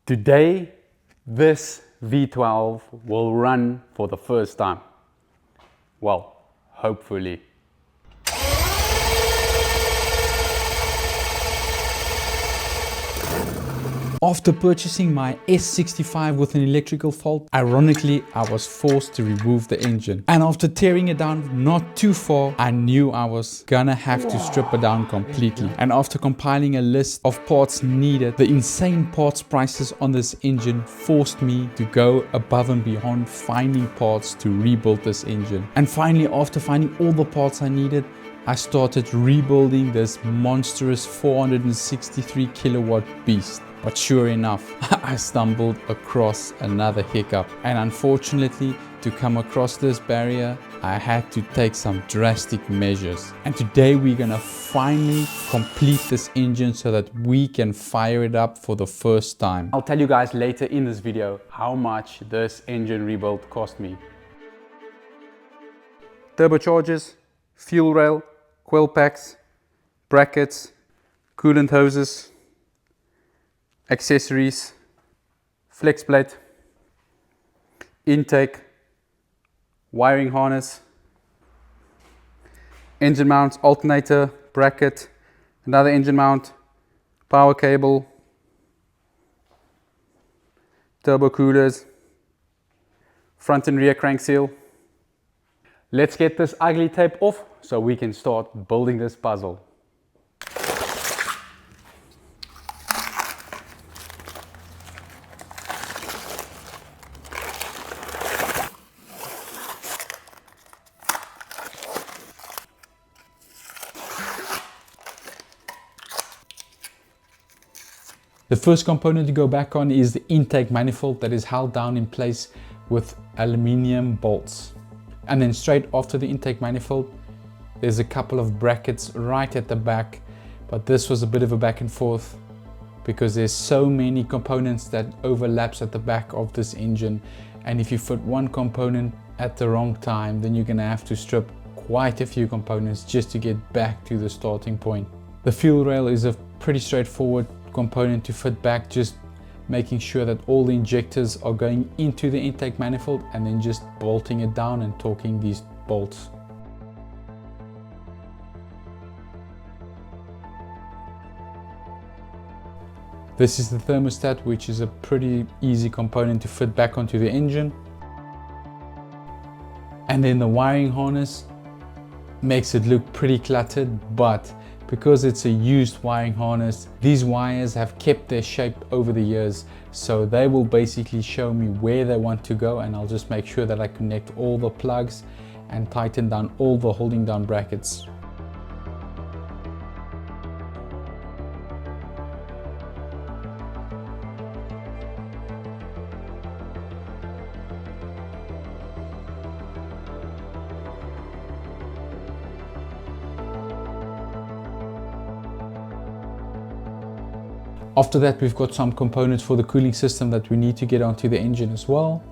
Today, this V12 will run for the first time. Well, hopefully. After purchasing my S65 with an electrical fault, ironically, I was forced to remove the engine. And after tearing it down not too far, I knew I was gonna have to strip it down completely. And after compiling a list of parts needed, the insane parts prices on this engine forced me to go above and beyond finding parts to rebuild this engine. And finally, after finding all the parts I needed, I started rebuilding this monstrous 463 kilowatt beast. But sure enough, I stumbled across another hiccup. And unfortunately, to come across this barrier, I had to take some drastic measures. And today we're gonna finally complete this engine so that we can fire it up for the first time. I'll tell you guys later in this video how much this engine rebuild cost me. Turbochargers, fuel rail, coil packs, brackets, coolant hoses, accessories, flex plate, intake, wiring harness, engine mount, alternator, bracket, another engine mount, power cable, turbo coolers, front and rear crank seal. Let's get this ugly tape off so we can start building this puzzle. The first component to go back on is the intake manifold that is held down in place with aluminium bolts. And then straight after the intake manifold, there's a couple of brackets right at the back, but this was a bit of a back and forth because there's so many components that overlaps at the back of this engine. And if you fit one component at the wrong time, then you're gonna have to strip quite a few components just to get back to the starting point. The fuel rail is a pretty straightforward component to fit back, just making sure that all the injectors are going into the intake manifold and then just bolting it down and torquing these bolts. This is the thermostat, which is a pretty easy component to fit back onto the engine. And then the wiring harness makes it look pretty cluttered, but because it's a used wiring harness, these wires have kept their shape over the years, so they will basically show me where they want to go, and I'll just make sure that I connect all the plugs and tighten down all the holding down brackets. After that, we've got some components for the cooling system that we need to get onto the engine as well.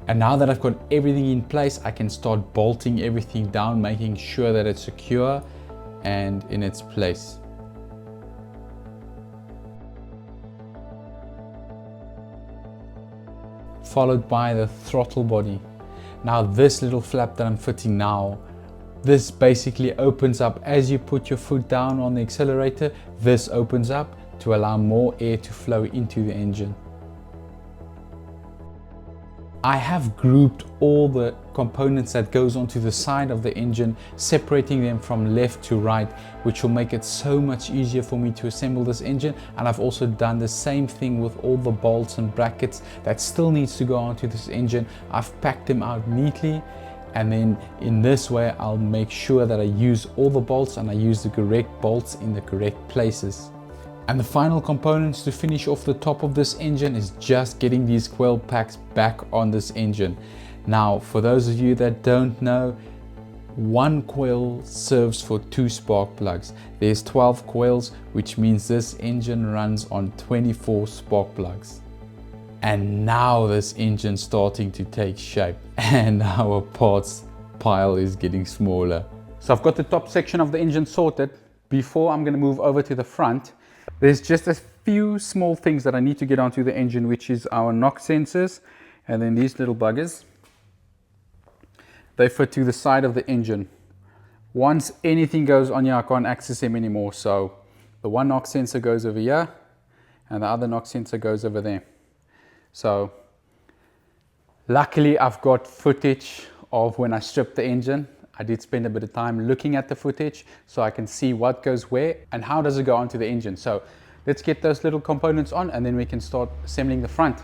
And now that I've got everything in place, I can start bolting everything down, making sure that it's secure and in its place. Followed by the throttle body. Now this little flap that I'm fitting now, this basically opens up as you put your foot down on the accelerator. This opens up to allow more air to flow into the engine. I have grouped all the components that goes onto the side of the engine, separating them from left to right, which will make it so much easier for me to assemble this engine. And I've also done the same thing with all the bolts and brackets that still needs to go onto this engine. I've packed them out neatly. And then in this way, I'll make sure that I use all the bolts and I use the correct bolts in the correct places. And the final components to finish off the top of this engine is just getting these coil packs back on this engine. Now, for those of you that don't know, one coil serves for 2 spark plugs. There's 12 coils, which means this engine runs on 24 spark plugs. And now this engine's starting to take shape and our parts pile is getting smaller. So I've got the top section of the engine sorted. Before I'm going to move over to the front, there's just a few small things that I need to get onto the engine, which is our knock sensors and then these little buggers. They fit to the side of the engine. Once anything goes on here, I can't access them anymore. So the one knock sensor goes over here and the other knock sensor goes over there. So luckily I've got footage of when I stripped the engine. I did spend a bit of time looking at the footage so I can see what goes where and how does it go onto the engine. So let's get those little components on and then we can start assembling the front.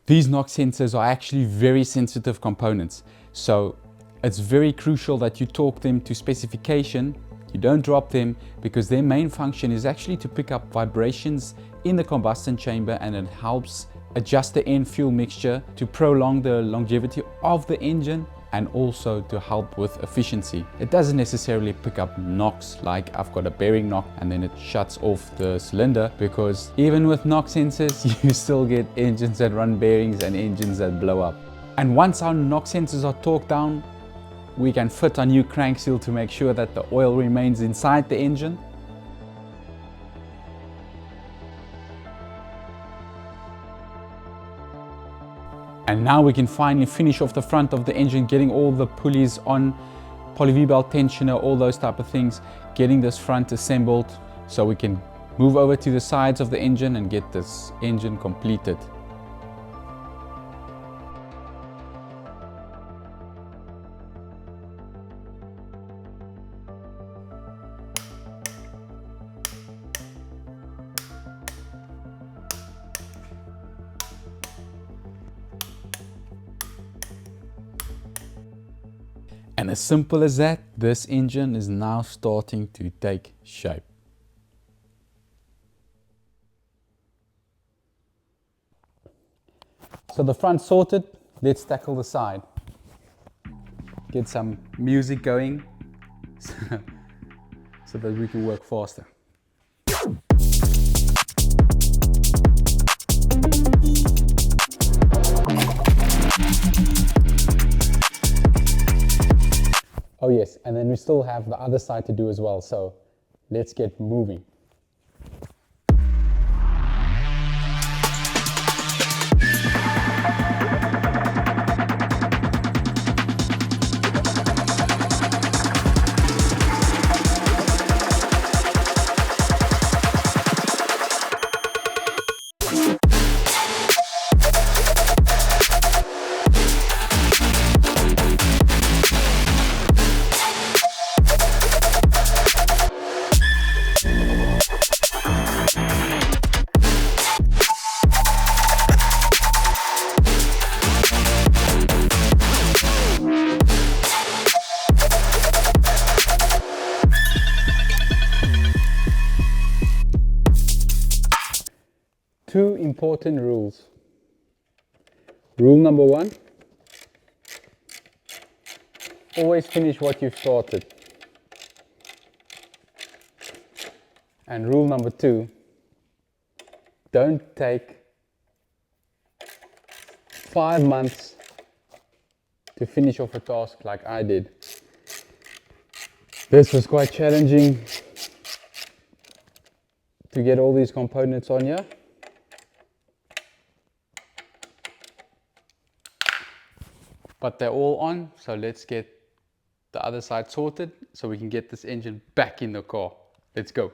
These knock sensors are actually very sensitive components. So it's very crucial that you torque them to specification. You don't drop them because their main function is actually to pick up vibrations in the combustion chamber, and it helps adjust the end fuel mixture to prolong the longevity of the engine and also to help with efficiency. It doesn't necessarily pick up knocks like I've got a bearing knock and then it shuts off the cylinder, because even with knock sensors you still get engines that run bearings and engines that blow up. And once our knock sensors are torqued down, we can fit a new crank seal to make sure that the oil remains inside the engine. And now we can finally finish off the front of the engine, getting all the pulleys on, poly V-belt tensioner, all those type of things, getting this front assembled so we can move over to the sides of the engine and get this engine completed. And as simple as that, this engine is now starting to take shape. So the front sorted, let's tackle the side. Get some music going so that we can work faster. Oh yes, and then we still have the other side to do as well, so let's get moving. Two important rules. Rule number one, always finish what you've started. And rule number two, don't take 5 months to finish off a task like I did. This was quite challenging to get all these components on here. But they're all on, so let's get the other side sorted so we can get this engine back in the car. Let's go.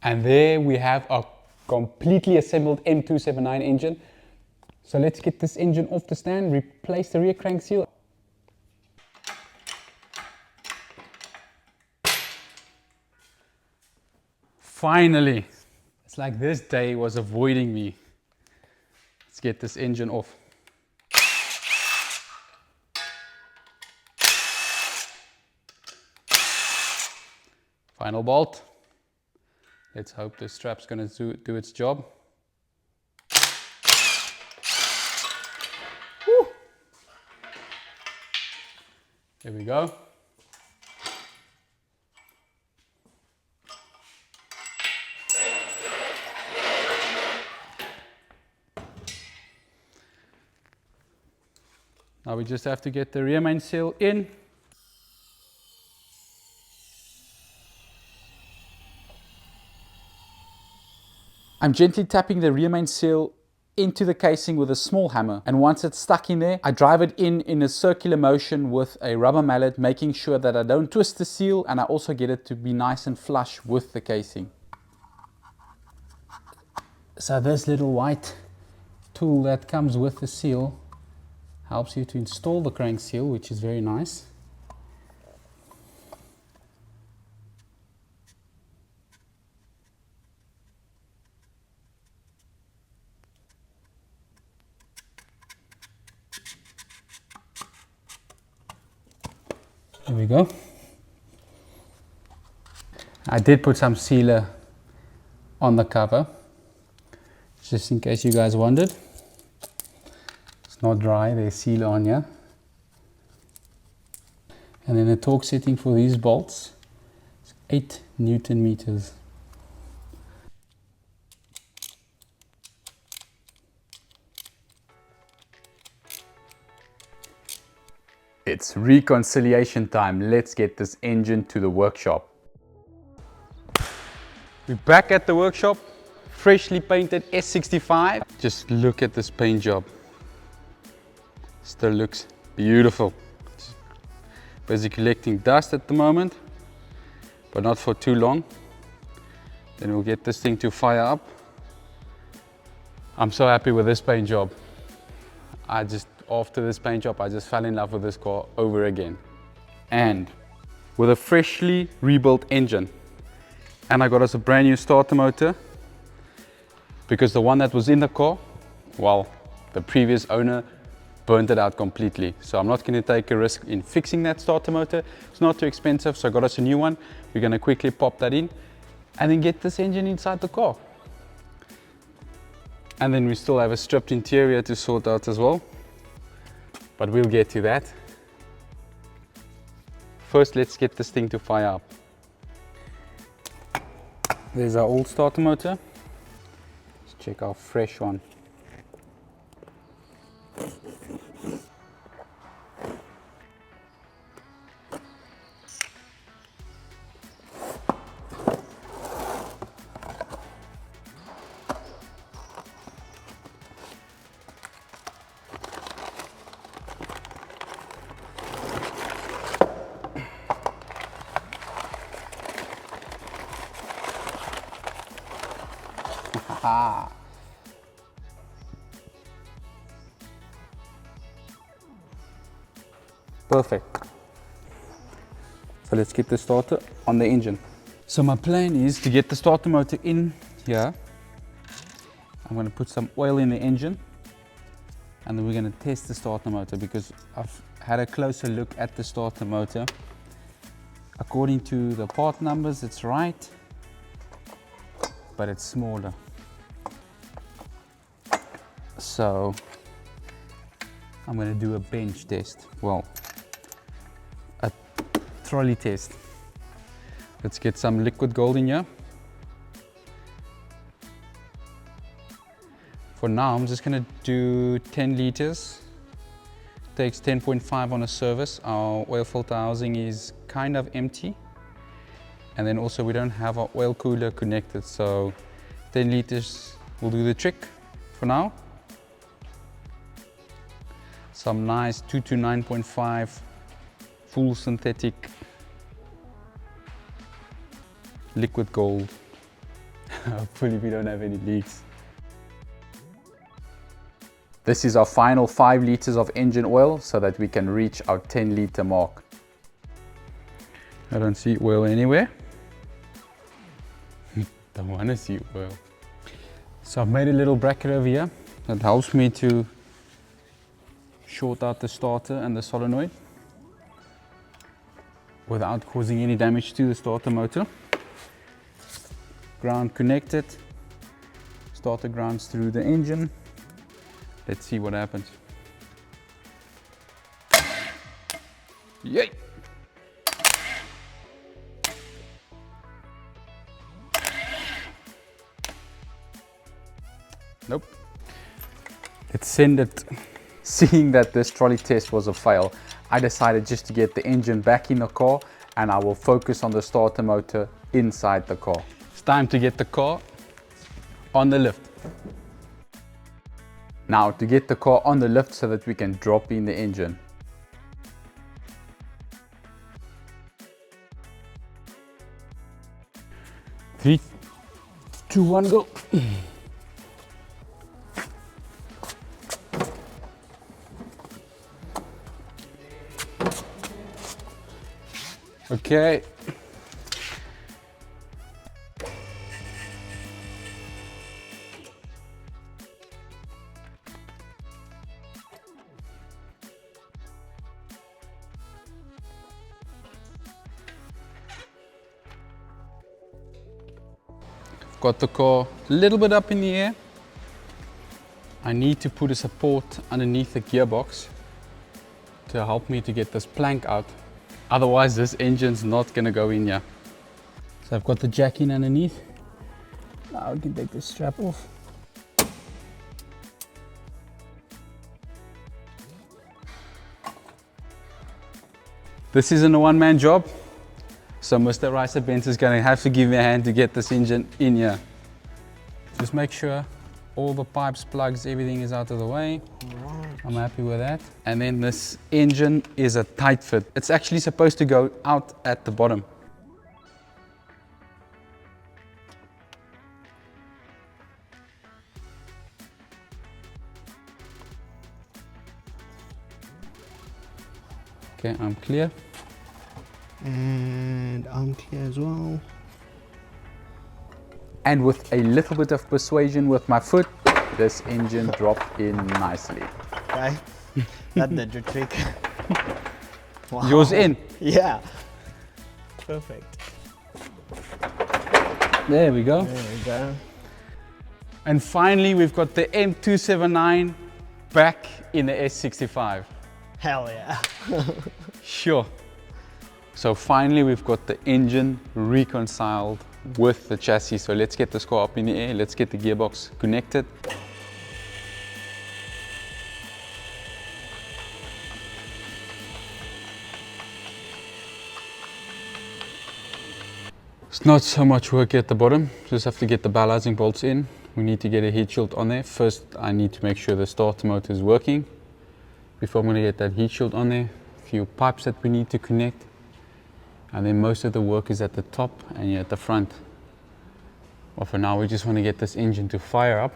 And there we have a completely assembled M279 engine. So let's get this engine off the stand, replace the rear crank seal. Finally, it's like this day was avoiding me. Let's get this engine off. Final bolt. Let's hope the strap's going to do its job. Woo. There we go. Now we just have to get the rear main seal in. I'm gently tapping the rear main seal into the casing with a small hammer, and once it's stuck in there, I drive it in a circular motion with a rubber mallet, making sure that I don't twist the seal, and I also get it to be nice and flush with the casing. So this little white tool that comes with the seal helps you to install the crank seal, which is very nice. There we go. I did put some sealer on the cover, just in case you guys wondered. It's not dry, there's sealer on here. And then the torque setting for these bolts is 8 Newton meters. It's reconciliation time. Let's get this engine to the workshop. We're back at the workshop, freshly painted S65. Just look at this paint job. Still looks beautiful. It's busy collecting dust at the moment, but not for too long. Then we'll get this thing to fire up. I'm so happy with this paint job. After this paint job, I just fell in love with this car over again. And with a freshly rebuilt engine. And I got us a brand new starter motor, because the one that was in the car, well, the previous owner burnt it out completely. So I'm not going to take a risk in fixing that starter motor. It's not too expensive, so I got us a new one. We're going to quickly pop that in and then get this engine inside the car. And then we still have a stripped interior to sort out as well, but we'll get to that. First, let's get this thing to fire up. There's our old starter motor. Let's check our fresh one. Perfect. So let's get the starter on the engine. So my plan is to get the starter motor in here. I'm going to put some oil in the engine, and then we're going to test the starter motor, because I've had a closer look at the starter motor. According to the part numbers, it's right, but it's smaller. So I'm going to do a bench test. Well, a trolley test. Let's get some liquid gold in here. For now, I'm just going to do 10 liters. Takes 10.5 on a service. Our oil filter housing is kind of empty. And then also we don't have our oil cooler connected, so 10 liters will do the trick for now. Some nice 2 to 9.5 full synthetic liquid gold Hopefully we don't have any leaks. This is our final 5 liters of engine oil so that we can reach our 10-liter mark. I don't see oil anywhere. Don't want to see oil. So I've made a little bracket over here that helps me to short out the starter and the solenoid without causing any damage to the starter motor. Ground connected, starter grounds through the engine. Let's see what happens. Yay! Nope. Let's send it. Seeing that this trolley test was a fail, I decided just to get the engine back in the car and I will focus on the starter motor inside the car. It's time to get the car on the lift. Now to get the car on the lift so that we can drop in the engine. Three, 2, 1, go. Okay. Got the car a little bit up in the air. I need to put a support underneath the gearbox to help me to get this plank out. Otherwise this engine's not gonna go in here. So I've got the jack in underneath. Now I can take the strap off. This isn't a one-man job. So Mr. Reinstalling is going to have to give me a hand to get this engine in here. Just make sure all the pipes, plugs, everything is out of the way. I'm happy with that. And then this engine is a tight fit. It's actually supposed to go out at the bottom. Okay, I'm clear. And I'm clear as well. And with a little bit of persuasion with my foot, this engine dropped in nicely. Okay, that did your trick. Wow. Yours in? Yeah. Perfect. There we go. There we go. And finally, we've got the M279 back in the S65. Hell yeah. Sure. So finally we've got the engine reconciled with the chassis. So let's get this car up in the air. Let's get the gearbox connected. It's not so much work at the bottom. Just have to get the balancing bolts in. We need to get a heat shield on there. First, I need to make sure the starter motor is working. Before I'm going to get that heat shield on there, a few pipes that we need to connect. And then most of the work is at the top and here at the front. Well, for now we just want to get this engine to fire up.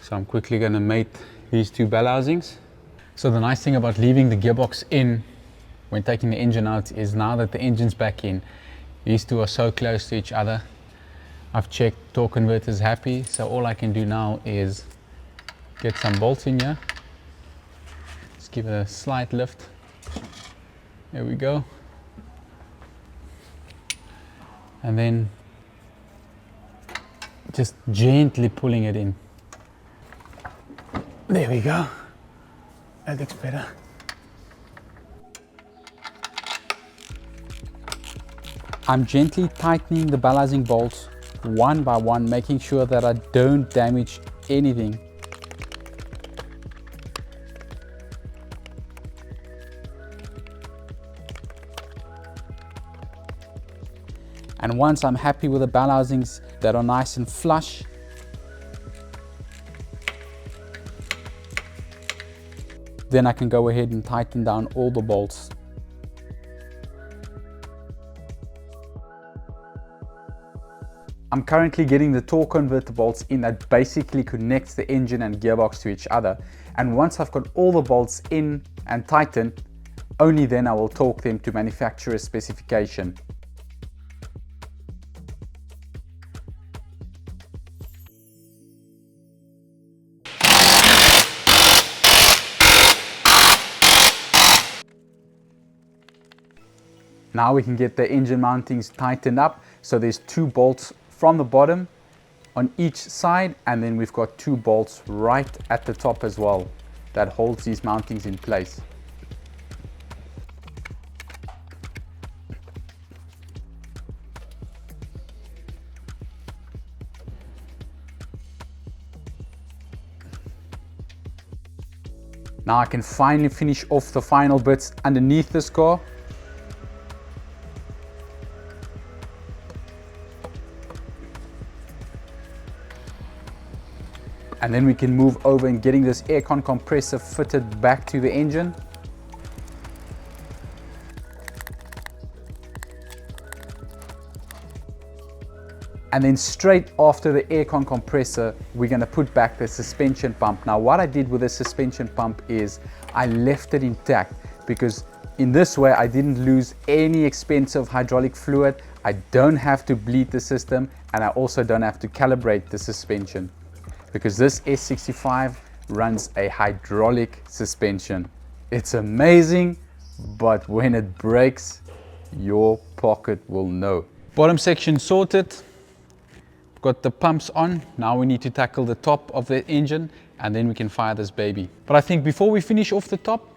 So I'm quickly going to mate these 2 bell housings. So the nice thing about leaving the gearbox in when taking the engine out is now that the engine's back in, these 2 are so close to each other. I've checked, torque converter is happy, so all I can do now is get some bolts in here. Just give it a slight lift. There we go. And then just gently pulling it in. There we go. That looks better. I'm gently tightening the balancing bolts one by one, making sure that I don't damage anything. And once I'm happy with the bell housings that are nice and flush, then I can go ahead and tighten down all the bolts. I'm currently getting the torque converter bolts in that basically connects the engine and gearbox to each other. And once I've got all the bolts in and tightened, only then I will torque them to manufacturer's specification. Now we can get the engine mountings tightened up. So there's 2 bolts from the bottom on each side, and then we've got 2 bolts right at the top as well that holds these mountings in place. Now I can finally finish off the final bits underneath this car. And then we can move over and getting this aircon compressor fitted back to the engine. And then straight after the aircon compressor, we're going to put back the suspension pump. Now what I did with the suspension pump is I left it intact, because in this way I didn't lose any expensive hydraulic fluid. I don't have to bleed the system, and I also don't have to calibrate the suspension, because this S65 runs a hydraulic suspension. It's amazing, but when it breaks, your pocket will know. Bottom section sorted. Got the pumps on. Now we need to tackle the top of the engine, and then we can fire this baby. But I think before we finish off the top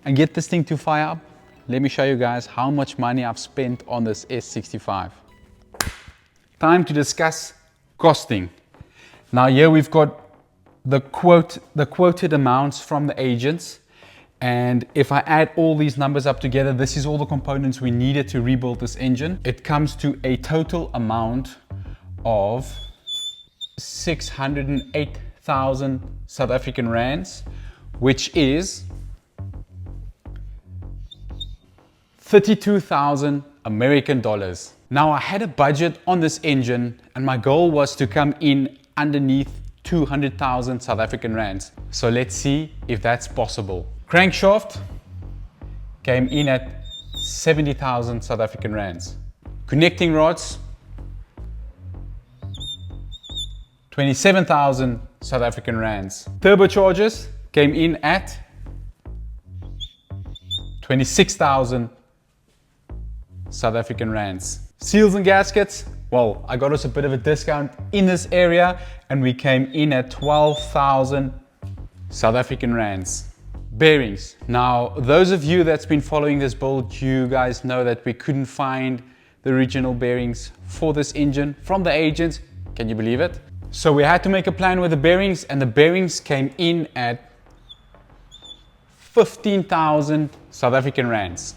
and get this thing to fire up, let me show you guys how much money I've spent on this S65. Time to discuss costing. Now here we've got the quoted amounts from the agents, and if I add all these numbers up together, this is all the components we needed to rebuild this engine. It comes to a total amount of 608,000 South African rands, which is 32,000 American dollars. Now I had a budget on this engine, and my goal was to come in underneath 200,000 South African rands. So let's see if that's possible. Crankshaft came in at 70,000 South African rands. Connecting rods, 27,000 South African rands. Turbochargers came in at 26,000 South African rands. Seals and gaskets, well, I got us a bit of a discount in this area, and we came in at 12,000 South African rands. Bearings. Now, those of you that's been following this build, you guys know that we couldn't find the original bearings for this engine from the agents. Can you believe it? So we had to make a plan with the bearings, and the bearings came in at 15,000 South African rands.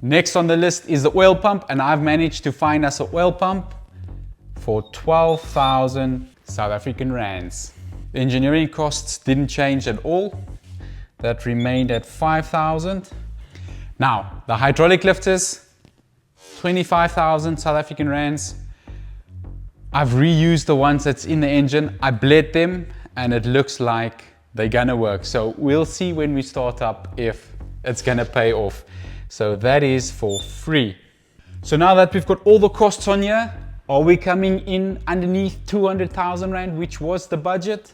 Next on the list is the oil pump, and I've managed to find us an oil pump for 12,000 South African rands. The engineering costs didn't change at all. That remained at 5,000. Now, the hydraulic lifters, 25,000 South African rands. I've reused the ones that's in the engine. I bled them, and it looks like they're gonna work. So we'll see when we start up if it's gonna pay off. So that is for free. So now that we've got all the costs on here, are we coming in underneath 200,000 Rand, which was the budget?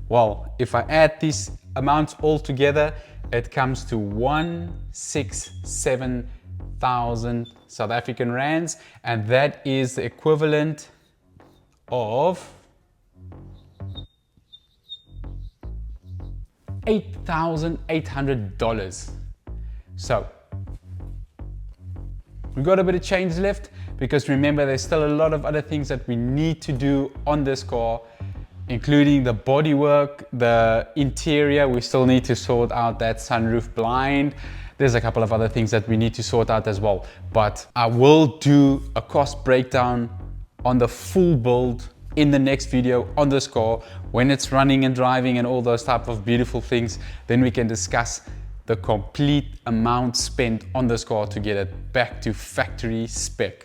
Well, if I add these amounts all together, it comes to 167,000 South African Rands, and that is the equivalent of $8,800. So we got a bit of change left, because remember, there's still a lot of other things that we need to do on this car, including the bodywork, the interior. We still need to sort out that sunroof blind. There's a couple of other things that we need to sort out as well. But I will do a cost breakdown on the full build in the next video on this car, when it's running and driving and all those type of beautiful things. Then we can discuss the complete amount spent on this car to get it back to factory spec.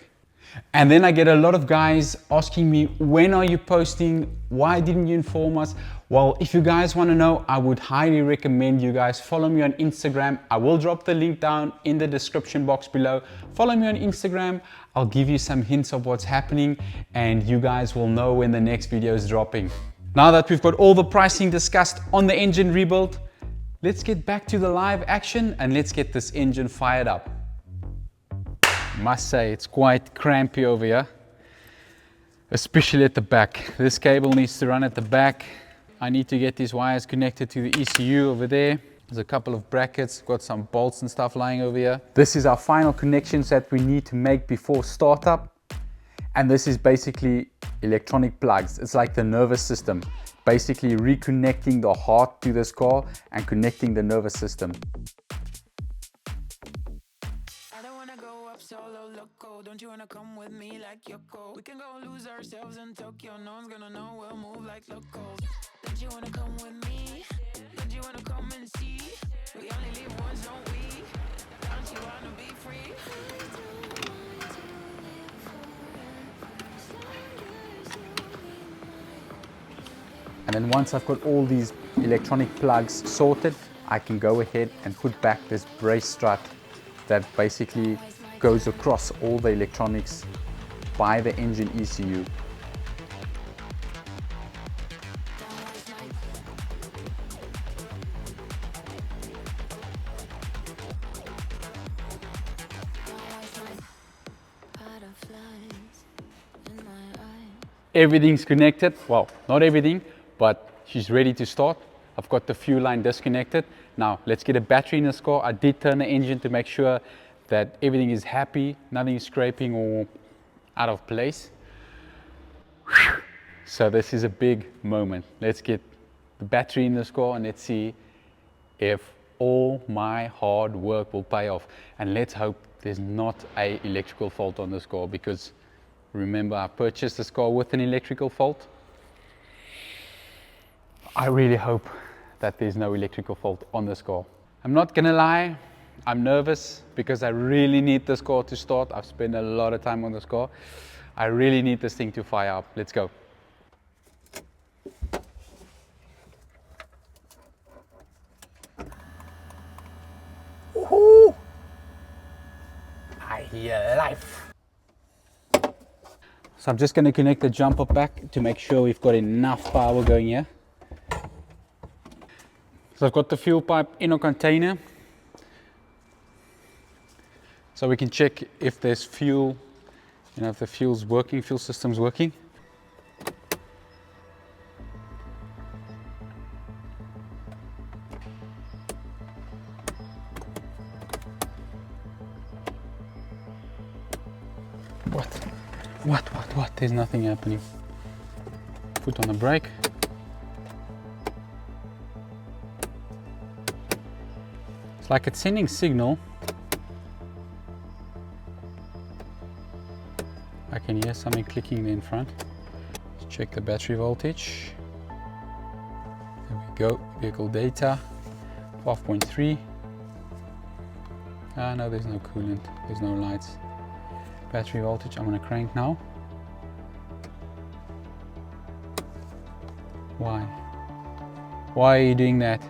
And then I get a lot of guys asking me, when are you posting? Why didn't you inform us? Well, if you guys want to know, I would highly recommend you guys follow me on Instagram. I will drop the link down in the description box below. Follow me on Instagram. I'll give you some hints of what's happening and you guys will know when the next video is dropping. Now that we've got all the pricing discussed on the engine rebuild, let's get back to the live action and let's get this engine fired up. Must say it's quite crampy over here, especially at the back. This cable needs to run at the back. I need to get these wires connected to the ECU over there. There's a couple of brackets, got some bolts and stuff lying over here. This is our final connections that we need to make before startup. And this is basically electronic plugs. It's like the nervous system, basically reconnecting the heart to this car and connecting the nervous system. Solo loco, don't you wanna come with me like Yoko? We can go lose ourselves in Tokyo, no one's gonna know we'll move like locals. Don't you wanna come with me? Don't you wanna come and see? We only live once, don't we? Don't you wanna be free? And then once I've got all these electronic plugs sorted, I can go ahead and put back this brace strut that basically goes across all the electronics by the engine ECU. Everything's connected. Well, not everything, but she's ready to start. I've got the fuel line disconnected. Now let's get a battery in this car. I did turn the engine to make sure that everything is happy, nothing is scraping or out of place. So this is a big moment. Let's get the battery in this car and let's see if all my hard work will pay off. And let's hope there's not an electrical fault on this car, because remember, I purchased this car with an electrical fault. I really hope that there's no electrical fault on this car. I'm not gonna lie, I'm nervous because I really need this car to start. I've spent a lot of time on this car. I really need this thing to fire up. Let's go. Woohoo! I hear life. So I'm just going to connect the jumper back to make sure we've got enough power going here. So I've got the fuel pipe in a container, so we can check if there's fuel, if the fuel's working, fuel system's working. What? There's nothing happening. Foot on the brake. It's like it's sending signal. I can hear something clicking there in front. Let's check the battery voltage. There we go, vehicle data, 12.3. Ah, no, there's no coolant, there's no lights. Battery voltage, I'm gonna crank now. Why? Why are you doing that?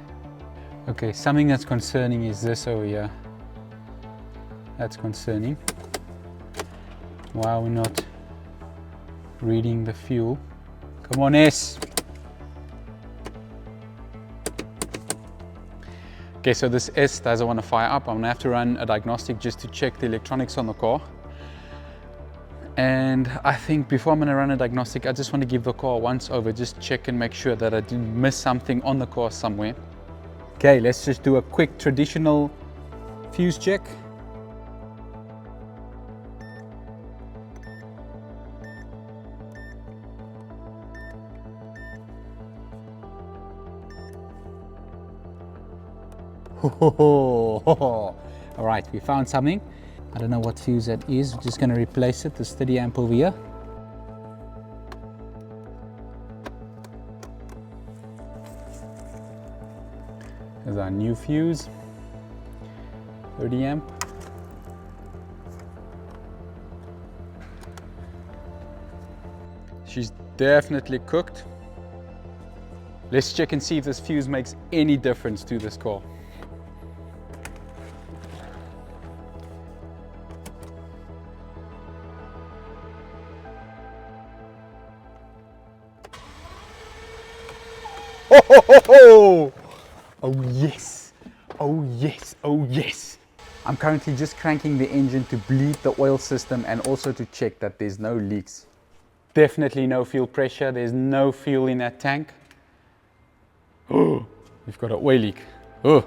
Okay, something that's concerning is this over here. That's concerning. Why are we not reading the fuel? Come on, S. Okay, so this S doesn't want to fire up. I'm gonna have to run a diagnostic just to check the electronics on the car. And I think before I'm gonna run a diagnostic, I just want to give the car a once over, just check and make sure that I didn't miss something on the car somewhere. Okay, let's just do a quick traditional fuse check. All right, we found something. I don't know what fuse that is. We're just going to replace it. This 30 amp over here. There's our new fuse, 30 amp. She's definitely cooked. Let's check and see if this fuse makes any difference to this car. Oh yes, oh yes, oh yes. I'm currently just cranking the engine to bleed the oil system and also to check that there's no leaks. Definitely no fuel pressure, there's no fuel in that tank. Oh, we've got an oil leak. Oh,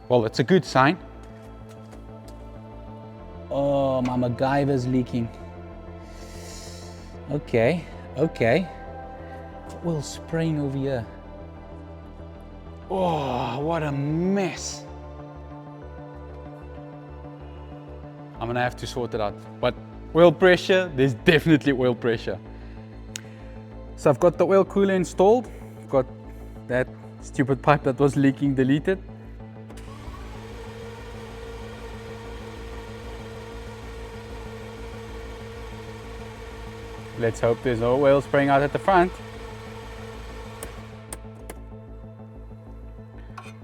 well, that's a good sign. Oh, my MacGyver's leaking. Okay, okay. Oil spraying over here. Oh, what a mess. I'm gonna have to sort it out. But oil pressure, there's definitely oil pressure. So I've got the oil cooler installed. I've got that stupid pipe that was leaking deleted. Let's hope there's no oil spraying out at the front.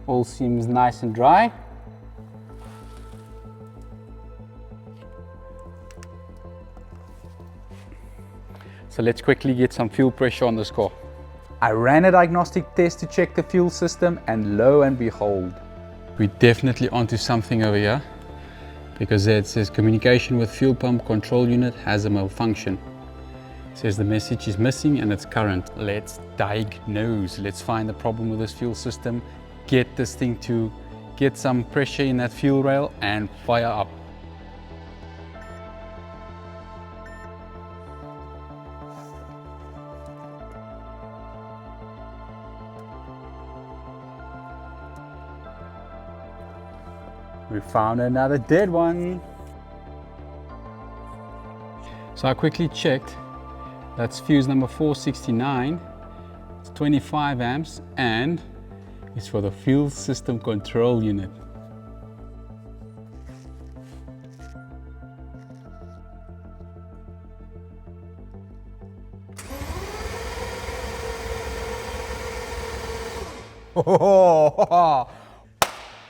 All seems nice and dry. So let's quickly get some fuel pressure on this car. I ran a diagnostic test to check the fuel system, and lo and behold, we're definitely onto something over here, because it says communication with fuel pump control unit has a malfunction. It says the message is missing and it's current. Let's diagnose. Let's find the problem with this fuel system, get this thing to get some pressure in that fuel rail and fire up. We found another dead one. So I quickly checked. That's fuse number 469. It's 25 amps and it's for the fuel system control unit.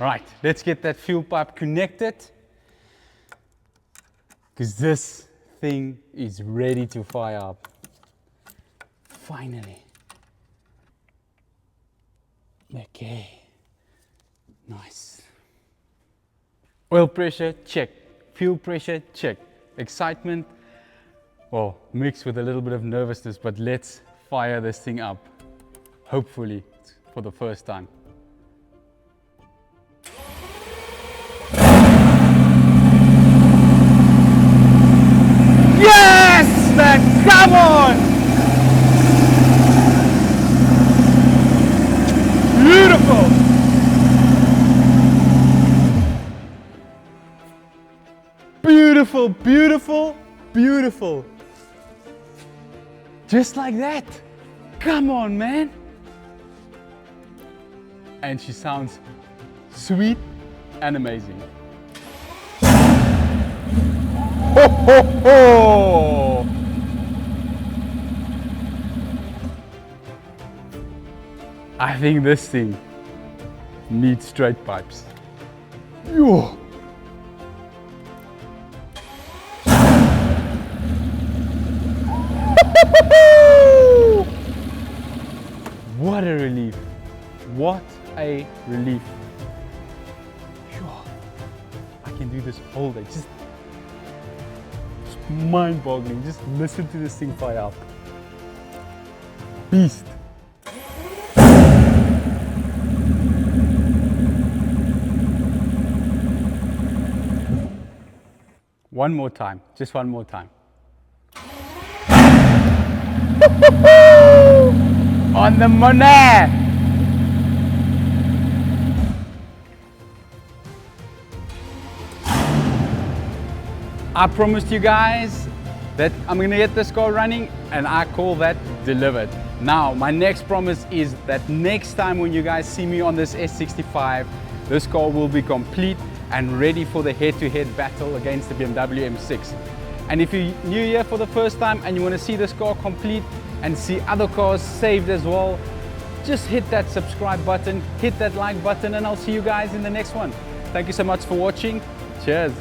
Right, let's get that fuel pipe connected, because this thing is ready to fire up. Finally. Okay, nice. Oil pressure, check. Fuel pressure, check. Excitement, well, mixed with a little bit of nervousness, but let's fire this thing up. Hopefully, for the first time. Yes, man, come on! Beautiful! Beautiful, beautiful, beautiful. Just like that. Come on, man. And she sounds sweet and amazing. Ho, ho, ho. I think this thing needs straight pipes. Yo. What a relief. What a relief. Yo. I can do this all day. Just mind-boggling. Just listen to this thing fire up. Beast. One more time, just one more time. On the money! I promised you guys that I'm gonna get this car running, and I call that delivered. Now, my next promise is that next time when you guys see me on this S65, this car will be complete and ready for the head-to-head battle against the BMW M6. And if you're new here for the first time and you want to see this car complete and see other cars saved as well, just hit that subscribe button, hit that like button, and I'll see you guys in the next one. Thank you so much for watching. Cheers.